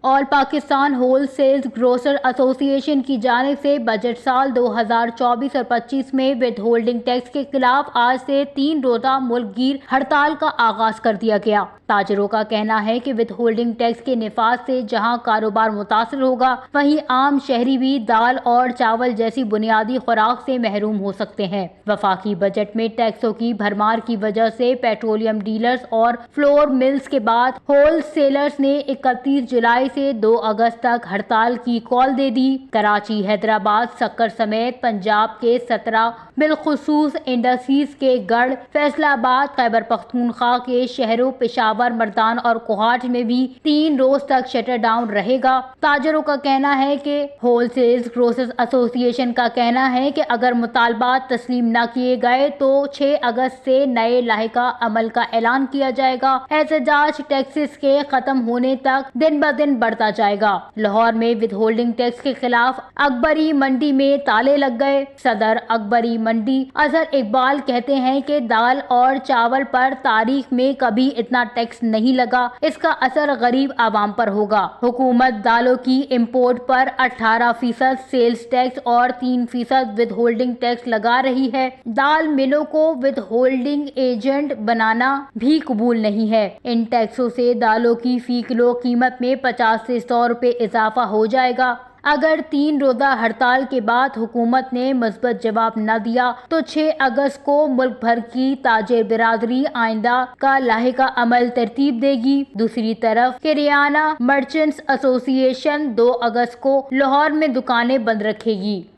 All Pakistan wholesale grocer association की जानिब से बजट साल 2024 और 25 में विद होल्डिंग टैक्स के खिलाफ आज से 3 रोजा मुल्कगीर हड़ताल का आगाज कर दिया गया। ताजरों का कहना है कि विद होल्डिंग टैक्स के निफाज से जहां कारोबार मुतासर होगा, वहीं आम शहरी भी दाल और चावल जैसी बुनियादी खुराक से महरूम हो सकते हैं। वफाकी बजट में टैक्सों की भरमार की वजह से पेट्रोलियम डीलर्स और फ्लोर मिल्स के बाद होल सेलर्स ने 31 जुलाई से 2 अगस्त तक हड़ताल की कॉल दे दी। कराची, हैदराबाद, सक्कर समेत पंजाब के 17 बिलखुसूस इंडस्ट्रीज के गढ़, फैसलाबाद, खैबर पख्तूनख्वा के शहरों पेशावर, मर्दान और कोहाट में भी 3 रोज तक शटर डाउन रहेगा। ताजरों का कहना है कि होलसेल ग्रोसर्स एसोसिएशन का कहना है कि अगर मुतालबात तस्लीम न किए गए तो 6 अगस्त से नए लाहिका अमल का ऐलान किया जाएगा। एहतजाज टैक्सेस के खत्म होने तक दिन ब दिन बढ़ता जाएगा। लाहौर में विद होल्डिंग टैक्स के खिलाफ अकबरी मंडी में ताले लग गए। सदर अकबरी मंडी अजहर इकबाल कहते हैं कि दाल और चावल पर तारीख में कभी इतना टैक्स नहीं लगा। इसका असर गरीब आवाम पर होगा। हुकूमत दालों की इम्पोर्ट पर 18% सेल्स टैक्स और 3% विद होल्डिंग टैक्स लगा रही है। दाल मिलों को विद होल्डिंग एजेंट बनाना भी कबूल नहीं है। इन टैक्सों से दालों की फी किलो कीमत में 50 से 100 रुपए इजाफा हो जाएगा। अगर 3 रोजा हड़ताल के बाद हुकूमत ने मुस्बत जवाब न दिया तो 6 अगस्त को मुल्क भर की ताजिर बिरादरी आइंदा का लाहिका अमल तरतीब देगी। दूसरी तरफ किरियाना मर्चेंट्स एसोसिएशन 2 अगस्त को लाहौर में दुकानें बंद रखेगी।